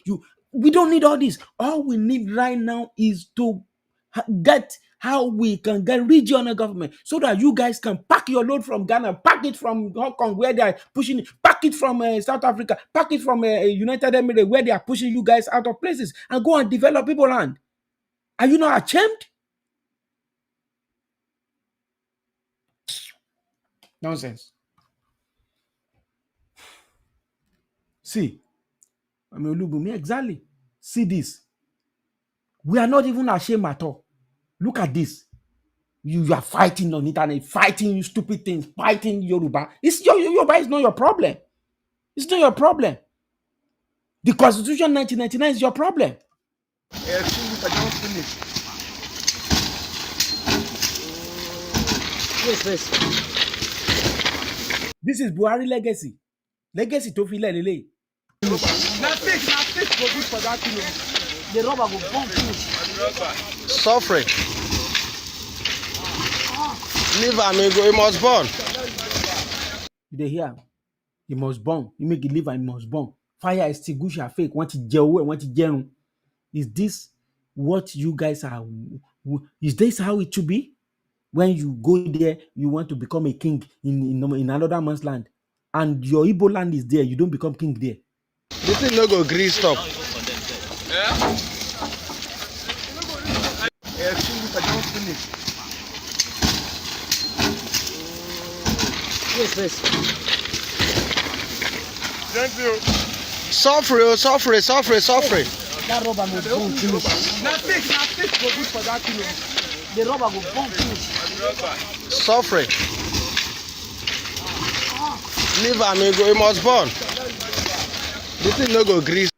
We don't need all this. All we need right now is to get how we can get regional government so that you guys can pack your load from Ghana, pack it from Hong Kong where they are pushing it, pack it from South Africa, pack it from United Emirates where they are pushing you guys out of places and go and develop people land. Are you not ashamed? Nonsense. See, I mean, Olubumi, exactly. See this. We are not even ashamed at all. Look at this. You are fighting on internet, fighting stupid things, fighting Yoruba. Yoruba is not your problem. It's not your problem. The Constitution 1999 is your problem. This is Buhari legacy. Legacy to feel lele. Nothing go good for that thing. The rubber go bomb finish. Suffering. Live and go, he must burn. They hear. He must burn. You make it live and he must burn. Fire extinguisher fake. Want to jail? Want to jail? Is this what you guys are? Is this how it should be? When you go there, you want to become a king in another man's land, and your Igbo land is there. You don't become king there. This thing no go green stop. Yes. Thank you. Suffering. That rubber will bomb finish. Nothing go good for that thing. The rubber will bomb finish. Suffering. Live and go, he must burn. This thing no go green.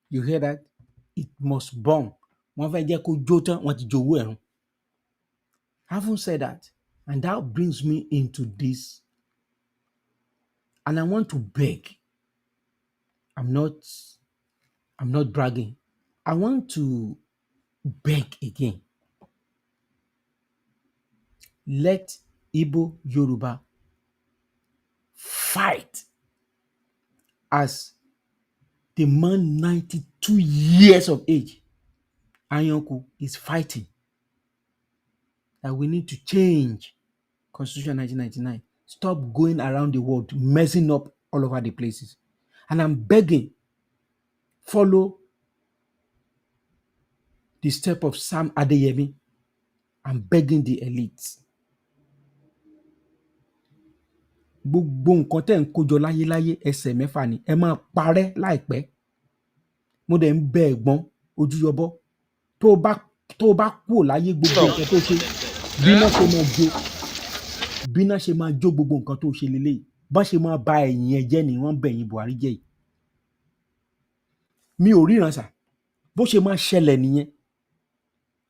You hear that? It must burn. Having said that, and that brings me into this, and I want to beg. I'm not bragging. I want to beg again. Let Igbo Yoruba fight as the man 92 years of age, Anyonku, is fighting that we need to change Constitution 1999. Stop going around the world messing up all over the places. And I'm begging, follow the step of Sam Adeyemi. I'm begging the elites. Gbogbo nǹkan tẹ́ ń kójọ láyé ẹsẹ̀ mẹ́fà ni ẹ máa parẹ́ láìpẹ́. Mo dẹ̀ ń bẹ ẹ̀gbọ́n Ojúyọbọ tó bá kúrò láyé gbogbo nǹkan tó ṣe bíná ṣe máa jó gbogbo nǹkan tó ṣe lélẹ́yìí bá ṣe máa ba ẹ̀yìn ẹ jẹ́ ni wọ́n bẹ̀yìn Buhari jẹ́ yìí. Mi ò ríran sà bó ṣe máa ṣẹlẹ̀ nìyẹn.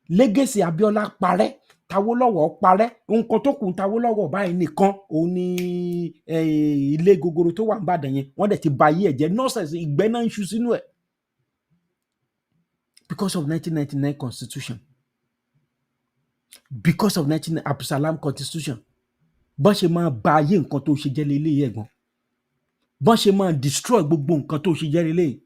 Legacy Abiola parẹ́, Tawólọ́wọ̀ parẹ́, nǹkan tó kù Tawólọ́wọ̀ báyìí nìkan òun ni ilé gogoro tó wà ń bàdàn yẹn wọ́n dẹ̀ ti ba ayé ẹ̀ jẹ́. Nonsense, ìgbẹ́ náà ń ṣu sínú ẹ̀. Because of 1999 constitution. Because of 1999 Abdulsalam constitution. Bọ́n ṣe máa ba ayé nǹkan tó ṣe jẹ́ lélẹ́yìí ẹ̀gbọ́n. Bọ́n ṣe máa destroy gbogbo nǹkan tó ṣe jẹ́ lélẹ́yìí.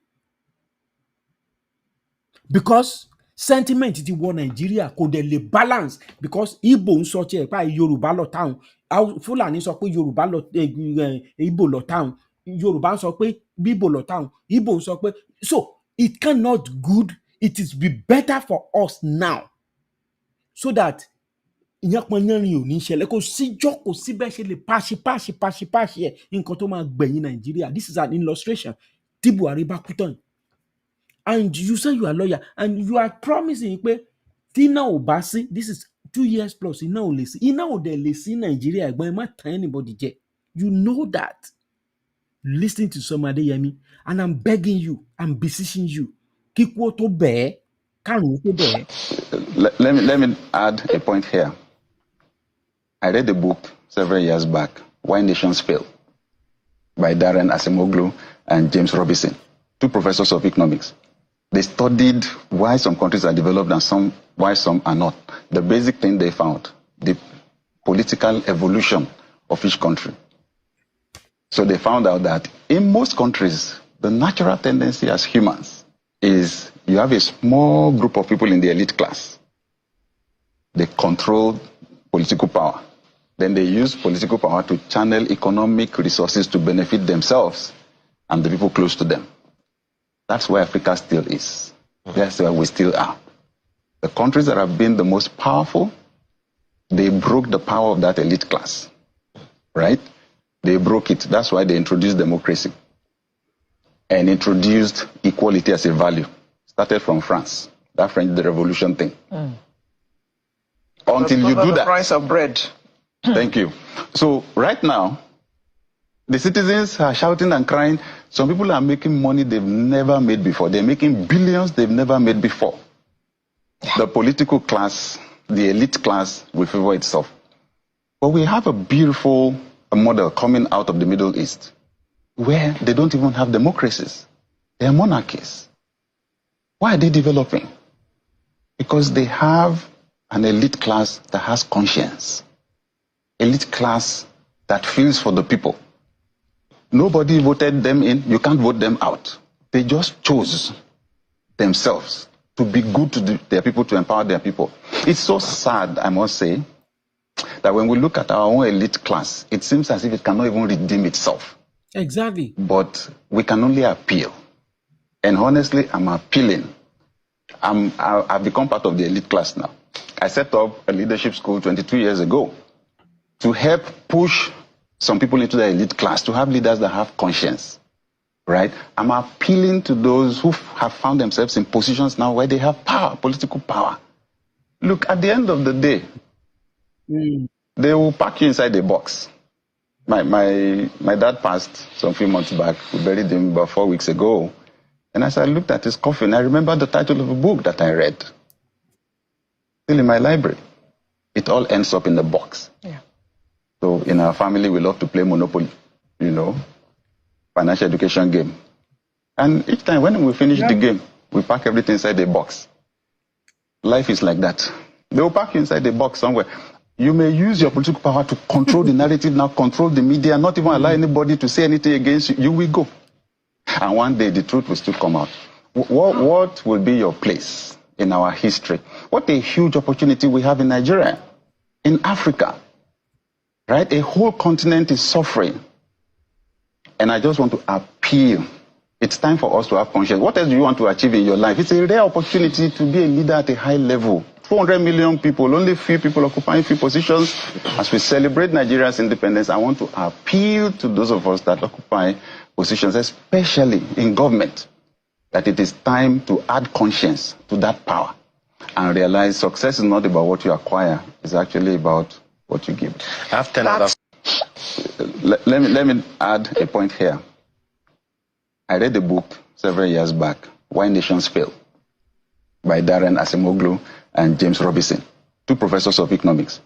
Because sentiment ti wọ Nàìjíríà kò dẹ̀ lè balance because Igbo ń sọ tiẹ̀ pa Yorùbá lọ táwọn, Fúlàní sọ pé Yorùbá lọ Igbo lọ táwọn, Yorùbá sọ pé Igbo lọ táwọn, Igbo sọ pé so it cannot good. It is be better for us now so that ìyànpọ̀nyánrin ò ní ṣẹlẹ̀ kò síjọ́ kò síbẹ̀ ṣe lè páṣí ẹ̀ nǹkan tó máa gbẹ̀yìn Nàìjíríà. This is an illustration. Tí Buhari bá kú tán. And you say you are a lawyer and you are promising pé tí iná ò bá sí, this is 2 years plus, iná ò lè sí, iná ò dẹ̀ lè sí Nàìjíríà ẹ̀gbọ́n ẹ má tàn anybody jẹ. You know that. Listen to Sam Adeyemi and I'm begging you, I'm beseeching you. Kíkú ó tó bẹ́ẹ̀, kárùn ó tó bẹ́ẹ̀. let me add a point here. I read a book several years back, Why Nations Fail, by Darren Acemoglu and James Robinson, two professors of economics. They studied why some countries are developed and why some are not. The basic thing they found, the political evolution of each country. So they found out that in most countries, the natural tendency as humans is you have a small group of people in the elite class. They control political power. Then they use political power to channel economic resources to benefit themselves and the people close to them. That's where Africa still is. That's where we still are. The countries that have been the most powerful, they broke the power of that elite class, right? They broke it. That's why they introduced democracy and introduced equality as a value. Started from France, that French Revolution thing. Until you do the that. Price of bread. Thank you. So right now, the citizens are shouting and crying. Some people are making money they've never made before. They're making billions they've never made before. The political class, the elite class will favor itself. But we have a beautiful model coming out of the Middle East where they don't even have democracies. They are monarchies. Why are they developing? Because they have an elite class that has conscience. Elite class that feels for the people. Nobody voted them in. You can't vote them out. They just chose themselves to be good to their people, to empower their people. It's so sad, I must say, that when we look at our own elite class, it seems as if it cannot even redeem itself. Exactly. But we can only appeal. And honestly, I'm appealing. I've become part of the elite class now. I set up a leadership school 22 years ago to help push some people into the elite class, to have leaders that have conscience, right? I'm appealing to those who have found themselves in positions now where they have power, political power. Look, at the end of the day, they will pack you inside a box. My dad passed some few months back. We buried him about 4 weeks ago. And as I looked at his coffin, I remember the title of a book that I read. Still in my library. It all ends up in the box. Yeah. So in our family, we love to play Monopoly, financial education game. And each time when we finish the game, we pack everything inside the box. Life is like that. They will pack you inside the box somewhere. You may use your political power to control the narrative now, control the media, not even allow anybody to say anything against you. You will go. And one day the truth will still come out. What will be your place in our history? What a huge opportunity we have in Nigeria, in Africa, right? A whole continent is suffering. And I just want to appeal. It's time for us to have conscience. What else do you want to achieve in your life? It's a rare opportunity to be a leader at a high level. 200 million people, only few people occupying few positions. As we celebrate Nigeria's independence, I want to appeal to those of us that occupy positions, especially in government, that it is time to add conscience to that power and realize success is not about what you acquire, it's actually about what you give. I have 10 others. Let me add a point here. I read a book several years back, Why Nations Fail, by Darren Acemoglu and James Robinson, two professors of economics.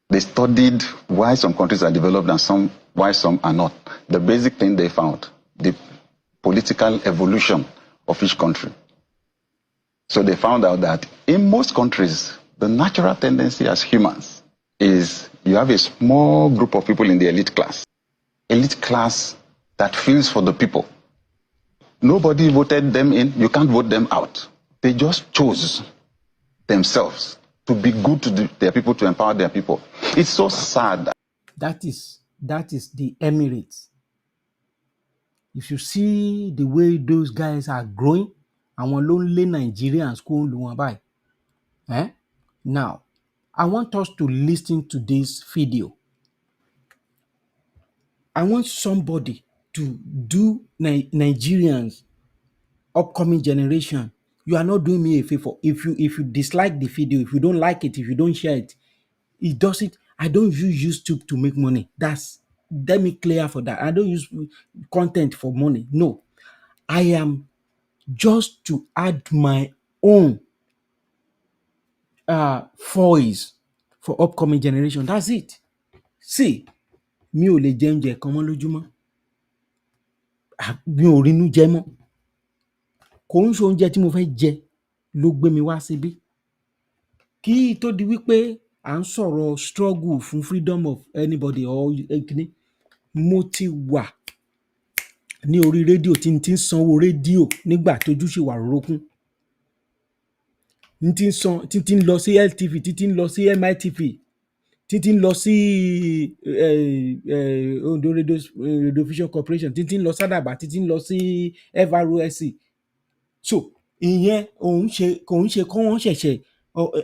They studied why some countries are developed and why some are not. The basic thing they found, the political evolution of each country. So they found out that in most countries, the natural tendency as humans is you have a small group of people in the elite class that feels for the people. Nobody voted them in. You can't vote them out. They just chose themselves to be good to their people, to empower their people. It's so sad. That is the Emirates. If you see the way those guys are growing, àwọn ló ń lé Nigerians kó ń lu wọn báyìí. Now, I want us to listen to this video. I want somebody to do Nigerians, upcoming generation. You are not doing me a favor. If you dislike the video, if you don't like it, if you don't share it, it doesn't. I don't use YouTube to make money. Let me clear for that. I don't use content for money. No, I am just to add my own voice for upcoming generation. That's it. See, mi ò lè jẹ oúnjẹ kan mọ́ lójúmọ́. Mi ò rínú jẹ mọ́. Kò ń ṣe oúnjẹ tí mo fẹ́ jẹ ló gbé mi wá síbí. Kí tó di wípé à ń sọ̀rọ̀ struggle fún freedom of anybody or kíní, mo ti wà ní orí rédíò tí n ti ń sanwó rédíò nígbà tójú ṣì wà rórókún. Tí ń lọ sí LTV, tí ń lọ sí MITV, tí ń lọ sí Ondo Radio Vision Corporation, tí ń lọ sádàbà, tí ń lọ sí FROSC. So ìyẹn kò ń ṣe kọ́ wọ́n ṣẹ̀ṣẹ̀.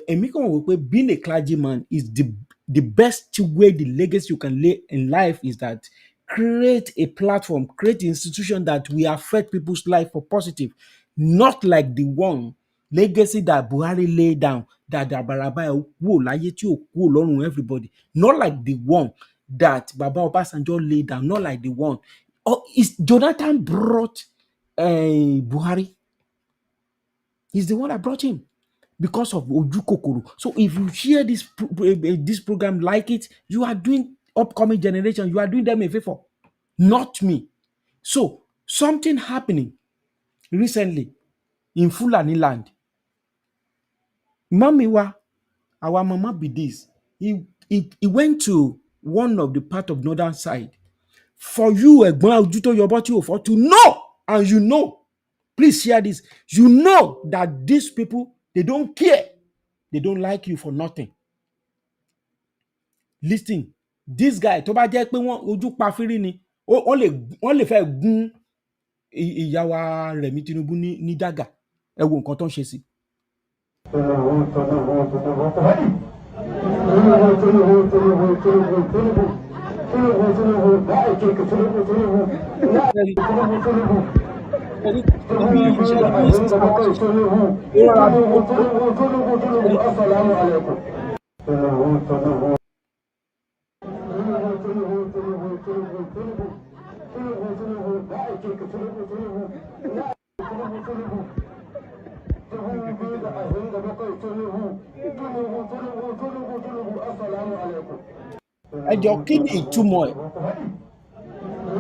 Èmi kàn wò pé being a clergyman is the best way, the legacy you can lay in life is that create a platform, create an institution that will affect people's life for positive, not like the one legacy that Buhari laid down, that Dabaraba wò láyé tí ò kúrò lọ́rùn everybody, not like the one that Baba Obasanjo laid down, not like the one. Jonathan brought Buhari. He's the one that brought him because of Oju Kokoro. So if you share this program, like it, you are doing upcoming generation, you are doing them a favor, not me. So something happening recently in Fulani land. Mommy wa, our mama be this. He went to one of the part of northern side. For you, Egbon Ojuto Yoboti Ofo, to know, and you know, please share this. You know that these people, they don't care. They don't like you for nothing. Listen, this guy, tó bá jẹ́ pé wọ́n ojú pa fírí ni, wọ́n lè fẹ́ gún ìyá wa Rẹ̀mí Tinubu ní dàgà. Ẹ wo nǹkan tó ń ṣe sí.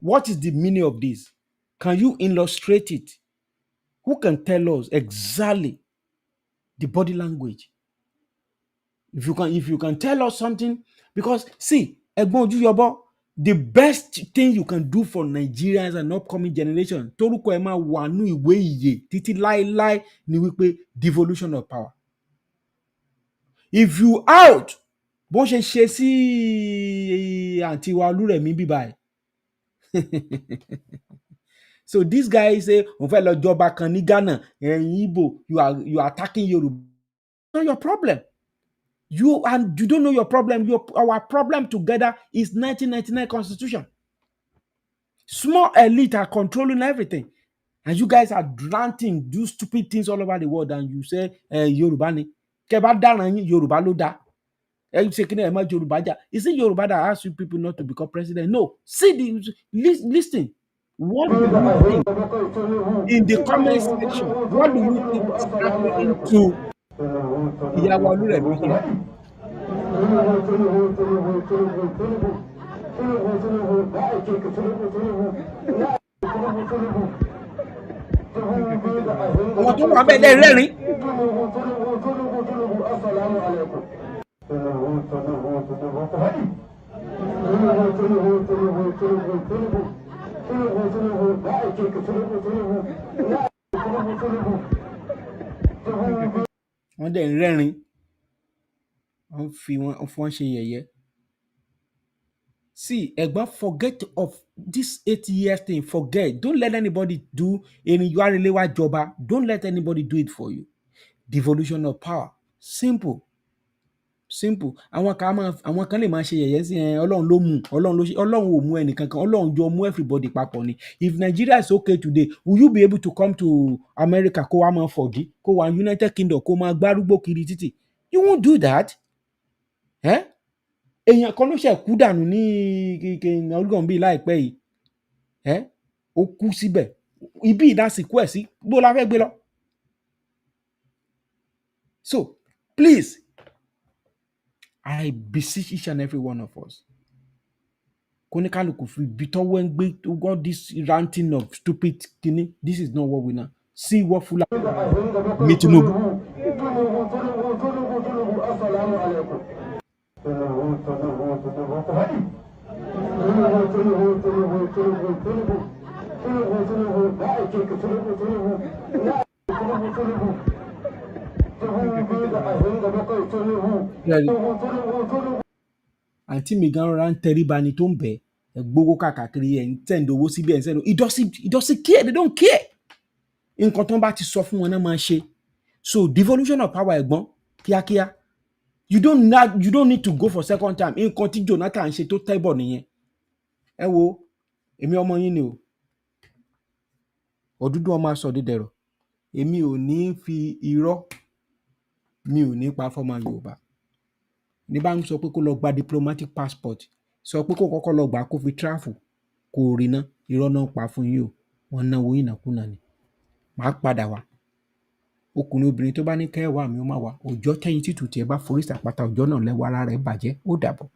What is the meaning of this? Can you illustrate it? Who can tell us exactly the body language? If you can tell us something, because see, Egbon Ojuyobo, the best thing you can do for Nigerians and upcoming generation, torúkọ ẹ máa wà nínú ìwé ìyè títí láéláé ni wípé devolution of power. If you out, bó ṣe ṣe sí àǹtí wa Olúrẹ̀mí bíbáyìí. So this guy say, òun fẹ́ lọ jọba kan ní Ghana, Igbo, you are attacking Yoruba. Not your problem. You don't know your problem. Our problem together is 1999 Constitution. Small elite are controlling everything. And you guys are ranting, do stupid things all over the world, and you say, Yoruba ni. Keba daran yin, Yoruba lo da. You say, is it Yoruba that asks you people not to become president? No. Listen. What do you think in the comment section? What do you think is happening to Iyawo Oluremi here? Àwọn tó wà bẹ́ẹ̀ rẹ́rìn. Wọ́n dẹ̀ ń rẹ́rìn. Wọ́n fi wọ́n ṣe yẹ̀yẹ́. See, Egba, forget of this 8 years thing. Forget. Don't let anybody do any Yuarelewa joba. Don't let anybody do it for you. Devolution of power. Simple. Àwọn kan lè máa ṣe yẹ̀yẹ́ sí Ọlọ́run ló mú, Ọlọ́run ò mú ẹnìkankan, Ọlọ́run jọ mú everybody papọ̀ ni. If Nigeria is okay today, will you be able to come to America kó wá máa fọ̀gí, kó wá United Kingdom kó máa gbárùgbó kiri títì? You won't do that. Èèyàn kan ló ṣe kú dànù ní ọlọ́gàn bíi láìpẹ́ yìí. Ó kú síbẹ̀. Ibi ìdásìnkú ẹ̀ sí, bó la fẹ́ gbé lọ? So, please, I beseech each and every one of us. Konikaluku fi bitọwọ ń gbé to got this ranting of stupid kini. This is not what we know. See what Fula me Tinubu. Àǹtí mi gan rọra ń tẹríba ni tó ń bẹ̀ ẹ̀ gbowó káàkiri ẹ̀ ń send owó síbẹ̀ ẹ̀ ń send owó. It doesn't care, they don't care. Nǹkan tó ń bá ti sọ fún wọn náà máa ṣe. So devolution of power ẹ̀gbọ́n kíákíá. You don't need to go for second time. Nǹkan tí Jonathan ṣe tó tẹ́bọ̀ nìyẹn. Ẹ wo èmi ọmọ yín ni o. Òdúdú ọmọ aṣọ dídẹ̀rọ̀. Èmi ò ní fi irọ́ mi ò ní pa fọ́mọ Yorùbá. Ní bá ń sọ pé kó lọ gba diplomatic passport, sọ pé kó kọ́kọ́ lọ gbà kó fi travel, kò rí ná, irọ́ náà pa fún yín o. Wọ́n náwó ìnákúnà ni. Màá padà wá. Ọkùnrin obìnrin tó bá ní kẹ́wàá mi ó máa wá. Òjò tẹ́yìn títù tí ẹ bá forí sàpàtà òjò náà lẹ́wọ́ ara rẹ̀ bàjẹ́. Ó dàbọ̀.